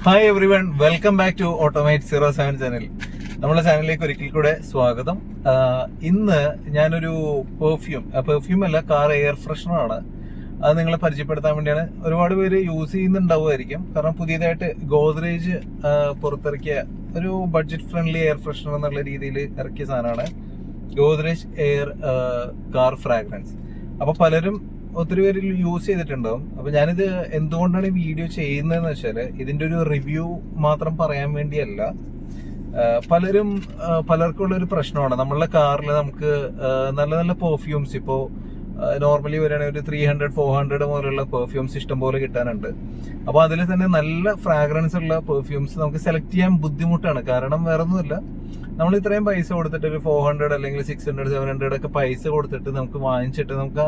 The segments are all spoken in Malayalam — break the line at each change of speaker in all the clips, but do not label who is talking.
Hi everyone, welcome back to Automate 07 channel. നമ്മുടെ ചാനലിലേക്ക് ഒരിക്കൽ കൂടെ സ്വാഗതം. ഇന്ന് ഞാനൊരു പെർഫ്യൂം അല്ല, കാർ എയർ ഫ്രഷ്നർ ആണ്. അത് നിങ്ങളെ പരിചയപ്പെടുത്താൻ വേണ്ടിയാണ്. ഒരുപാട് പേര് യൂസ് ചെയ്യുന്നുണ്ടാവുമായിരിക്കും. കാരണം പുതിയതായിട്ട് ഗോദ്രേജ് പുറത്തിറക്കിയ ഒരു ബഡ്ജറ്റ് ഫ്രണ്ട്ലി എയർ ഫ്രഷ്നർ എന്നുള്ള രീതിയിൽ ഇറക്കിയ സാധനമാണ് ഗോദ്രേജ് എയർ കാർ ഫ്രാഗ്രൻസ്. അപ്പൊ പലരും ഒത്തിരി പേര് യൂസ് ചെയ്തിട്ടുണ്ടാവും. അപ്പൊ ഞാനിത് എന്തുകൊണ്ടാണ് ഈ വീഡിയോ ചെയ്യുന്നതെന്ന് വെച്ചാല് ഇതിന്റെ ഒരു റിവ്യൂ മാത്രം പറയാൻ വേണ്ടിയല്ല. പലർക്കും ഉള്ള ഒരു പ്രശ്നമാണ്, നമ്മളുടെ കാറിൽ നമുക്ക് നല്ല നല്ല പെർഫ്യൂംസ് ഇപ്പോ നോർമലി വരികയാണെങ്കിൽ ഒരു 300-400 മുതലുള്ള പെർഫ്യൂംസ് ഇഷ്ടംപോലെ കിട്ടാനുണ്ട്. അപ്പൊ അതിൽ തന്നെ നല്ല ഫ്രാഗ്രൻസ് ഉള്ള പെർഫ്യൂംസ് നമുക്ക് സെലക്ട് ചെയ്യാൻ ബുദ്ധിമുട്ടാണ്. കാരണം വേറെ ഒന്നുമില്ല, നമ്മൾ ഇത്രയും പൈസ കൊടുത്തിട്ട് ഒരു 400 അല്ലെങ്കിൽ 600-700 ഒക്കെ പൈസ കൊടുത്തിട്ട് നമുക്ക് വാങ്ങിച്ചിട്ട് നമുക്ക്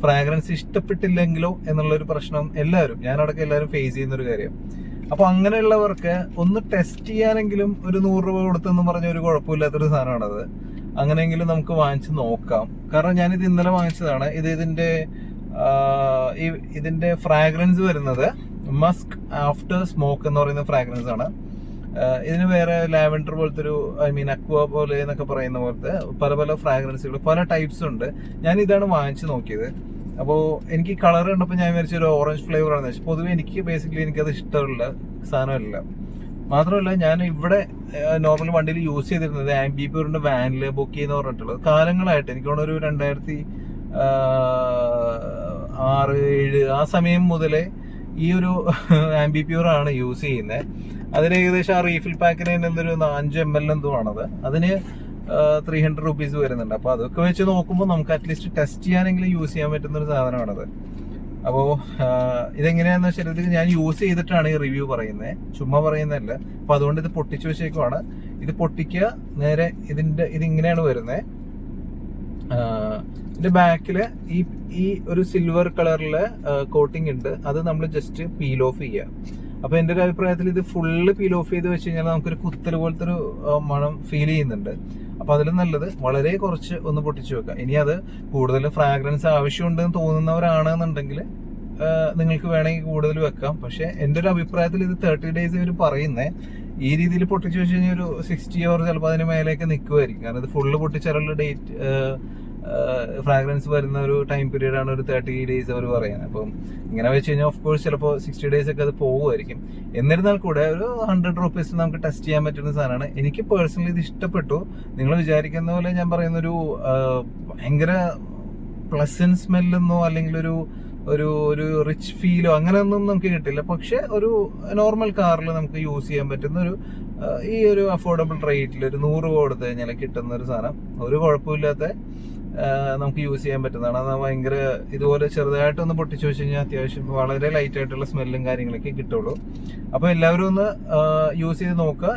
ഫ്രാഗ്രൻസ് ഇഷ്ടപ്പെട്ടില്ലെങ്കിലോ എന്നുള്ളൊരു പ്രശ്നം ഞാനടക്കം എല്ലാവരും ഫേസ് ചെയ്യുന്ന ഒരു കാര്യം. അപ്പൊ അങ്ങനെയുള്ളവർക്ക് ഒന്ന് ടെസ്റ്റ് ചെയ്യാനെങ്കിലും ഒരു 100 രൂപ കൊടുത്തെന്ന് പറഞ്ഞ ഒരു കുഴപ്പമില്ലാത്തൊരു സാധനമാണത്. അങ്ങനെയെങ്കിലും നമുക്ക് വാങ്ങിച്ച് നോക്കാം. കാരണം ഞാനിത് ഇന്നലെ വാങ്ങിച്ചതാണ്. ഇതിന്റെ ഫ്രാഗ്രൻസ് വരുന്നത് മസ്ക് ആഫ്റ്റർ സ്മോക്ക് എന്ന് പറയുന്ന ഫ്രാഗ്രൻസ് ആണ്. ഇതിന് വേറെ ലാവൻഡർ പോലത്തെ ഒരു അക്വ പോലെ എന്നൊക്കെ പറയുന്ന പോലത്തെ പല പല ഫ്രാഗ്രൻസുകൾ, പല ടൈപ്സ് ഉണ്ട്. ഞാൻ ഇതാണ് വാങ്ങിച്ചു നോക്കിയത്. അപ്പോൾ എനിക്ക് കളർ കണ്ടപ്പോൾ ഞാൻ വിചാരിച്ച ഒരു ഓറഞ്ച് ഫ്ലേവർ ആണെന്ന് വെച്ചാൽ പൊതുവെ എനിക്കത് ഇഷ്ടമുള്ള സാധനമല്ല. മാത്രമല്ല, ഞാൻ ഇവിടെ നോർമൽ വണ്ടിയിൽ യൂസ് ചെയ്തിരുന്നത് ആംബിപ്യൂറിന്റെ വാനില് ബുക്ക് എന്ന് പറഞ്ഞിട്ടുള്ളത് കാലങ്ങളായിട്ട്. എനിക്ക് തോന്നുന്നു ഒരു 2006-2007 ആ സമയം മുതലേ ഈ ഒരു ആംബിപ്യൂർ ആണ് യൂസ് ചെയ്യുന്നത്. അതിന് ഏകദേശം ആ റീഫിൽ പാക്കിന് എന്തൊരു 5 ml എന്തോ ആണത്. അതിന് 300 rupees വരുന്നുണ്ട്. അപ്പൊ അതൊക്കെ വെച്ച് നോക്കുമ്പോൾ നമുക്ക് അറ്റ്ലീസ്റ്റ് ടെസ്റ്റ് ചെയ്യാനെങ്കിലും യൂസ് ചെയ്യാൻ പറ്റുന്ന ഒരു സാധനമാണത്. അപ്പോ ഇതെങ്ങനെയാന്ന് വെച്ചാൽ ഇത് ഞാൻ യൂസ് ചെയ്തിട്ടാണ് ഈ റിവ്യൂ പറയുന്നത്, ചുമ്മാ പറയുന്നതല്ല. അപ്പൊ അതുകൊണ്ട് ഇത് പൊട്ടിച്ചു വെച്ചേക്കുവാണ്. ഇത് പൊട്ടിക്കുക, നേരെ ഇതിങ്ങനെയാണ് വരുന്നത്. ഇതിന്റെ ബാക്കില് ഈ ഒരു സിൽവർ കളറിലെ കോട്ടിംഗ് ഉണ്ട്. അത് നമ്മൾ ജസ്റ്റ് പീൽ ഓഫ് ചെയ്യുക. അപ്പൊ എന്റെ ഒരു അഭിപ്രായത്തിൽ ഇത് ഫുള്ള് പീൽ ഓഫ് ചെയ്ത് വെച്ച് കഴിഞ്ഞാൽ നമുക്കൊരു കുത്തൽ പോലത്തെ ഒരു മണം ഫീൽ ചെയ്യുന്നുണ്ട്. അപ്പൊ അതിലും നല്ലത് വളരെ കുറച്ച് ഒന്ന് പൊട്ടിച്ചു വെക്കാം. ഇനി അത് കൂടുതൽ ഫ്രാഗ്രൻസ് ആവശ്യമുണ്ടെന്ന് തോന്നുന്നവരാണെന്നുണ്ടെങ്കിൽ നിങ്ങൾക്ക് വേണമെങ്കിൽ കൂടുതൽ വെക്കാം. പക്ഷെ എന്റെ ഒരു അഭിപ്രായത്തിൽ ഇത് 30 days ഇവർ പറയുന്നേ. ഈ രീതിയിൽ പൊട്ടിച്ചു വെച്ച് കഴിഞ്ഞാൽ ഒരു 60 hours ചിലപ്പോൾ അതിന് മേലേക്ക് നിൽക്കുമായിരിക്കും. കാരണം ഇത് ഫുള്ള് പൊട്ടിച്ചാലുള്ള ഫ്രാഗ്രൻസ് വരുന്ന ഒരു ടൈം പീരീഡ് ആണ് ഒരു 30 days അവർ പറയുന്നത്. അപ്പം ഇങ്ങനെ വെച്ച് കഴിഞ്ഞാൽ ഓഫ് കോഴ്സ് ചിലപ്പോൾ 60 days ഒക്കെ അത് പോകുമായിരിക്കും. എന്നിരുന്നാൽ കൂടെ ഒരു 100 rupees നമുക്ക് ടെസ്റ്റ് ചെയ്യാൻ പറ്റുന്ന സാധനമാണ്. എനിക്ക് പേഴ്സണലി ഇത് ഇഷ്ടപ്പെട്ടു. നിങ്ങൾ വിചാരിക്കുന്ന പോലെ ഞാൻ പറയുന്നൊരു ഭയങ്കര പ്ലസന്റ് സ്മെല്ലെന്നോ അല്ലെങ്കിൽ ഒരു റിച്ച് ഫീലോ അങ്ങനെയൊന്നും നമുക്ക് കിട്ടില്ല. പക്ഷെ ഒരു നോർമൽ കാറിൽ നമുക്ക് യൂസ് ചെയ്യാൻ പറ്റുന്ന ഈ ഒരു അഫോർഡബിൾ റേറ്റിൽ ഒരു 100 രൂപ കൊടുത്തു കഴിഞ്ഞാൽ കിട്ടുന്ന ഒരു സാധനം, ഒരു കുഴപ്പമില്ലാത്ത നമുക്ക് യൂസ് ചെയ്യാൻ പറ്റുന്നതാണ്. അത് ഭയങ്കര ഇതുപോലെ ചെറുതായിട്ടൊന്ന് പൊട്ടിച്ചു വെച്ച് കഴിഞ്ഞാൽ അത്യാവശ്യം വളരെ ലൈറ്റ് ആയിട്ടുള്ള സ്മെല്ലും കാര്യങ്ങളൊക്കെ കിട്ടുള്ളൂ. അപ്പൊ എല്ലാവരും ഒന്ന് യൂസ് ചെയ്ത് നോക്കുക.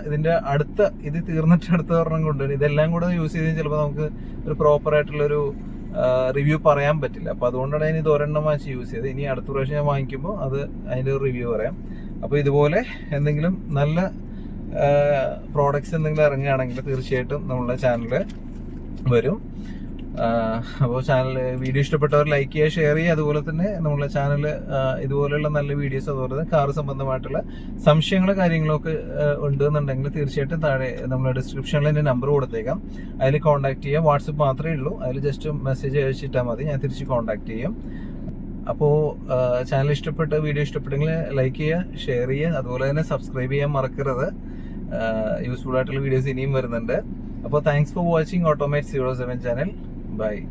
ഇത് തീർന്നിട്ട് അടുത്ത ഒരെണ്ണം കൊണ്ടുവരും. ഇതെല്ലാം കൂടെ യൂസ് ചെയ്ത് ചിലപ്പോൾ നമുക്ക് ഒരു പ്രോപ്പർ ആയിട്ടുള്ളൊരു റിവ്യൂ പറയാൻ പറ്റില്ല. അപ്പൊ അതുകൊണ്ടാണ് ഞാൻ ഇത് ഒരെണ്ണം വാങ്ങിച്ച് യൂസ് ചെയ്തത്. ഇനി അടുത്ത പ്രാവശ്യം ഞാൻ വാങ്ങിക്കുമ്പോൾ അതിന്റെ ഒരു റിവ്യൂ പറയാം. അപ്പൊ ഇതുപോലെ എന്തെങ്കിലും നല്ല പ്രോഡക്ട്സ് എന്തെങ്കിലും ഇറങ്ങുകയാണെങ്കിൽ തീർച്ചയായിട്ടും നമ്മളുടെ ചാനലിൽ വരും. അപ്പോൾ വീഡിയോ ഇഷ്ടപ്പെട്ടവർ ലൈക്ക് ചെയ്യുക, ഷെയർ ചെയ്യുക. അതുപോലെ തന്നെ നമ്മുടെ ചാനൽ ഇതുപോലെയുള്ള നല്ല വീഡിയോസ്, അതുപോലെ തന്നെ കാർ സംബന്ധമായിട്ടുള്ള സംശയങ്ങളോ കാര്യങ്ങളൊക്കെ ഉണ്ടെന്നുണ്ടെങ്കിൽ തീർച്ചയായിട്ടും താഴെ നമ്മുടെ ഡിസ്ക്രിപ്ഷനിൽ എൻ്റെ നമ്പർ കൊടുത്തേക്കാം. അതിൽ കോൺടാക്ട് ചെയ്യാം. വാട്സപ്പ് മാത്രമേ ഉള്ളൂ. അതിൽ ജസ്റ്റ് മെസ്സേജ് അയച്ചിട്ടാൽ മതി, ഞാൻ തിരിച്ച് കോൺടാക്ട് ചെയ്യും. അപ്പോൾ ചാനൽ വീഡിയോ ഇഷ്ടപ്പെട്ടെങ്കിൽ ലൈക്ക് ചെയ്യുക, ഷെയർ ചെയ്യുക. അതുപോലെ തന്നെ സബ്സ്ക്രൈബ് ചെയ്യാൻ മറക്കരുത്. യൂസ്ഫുൾ ആയിട്ടുള്ള വീഡിയോസ് ഇനിയും വരുന്നുണ്ട്. അപ്പോൾ thanks for watching automate 07 channel. Bye.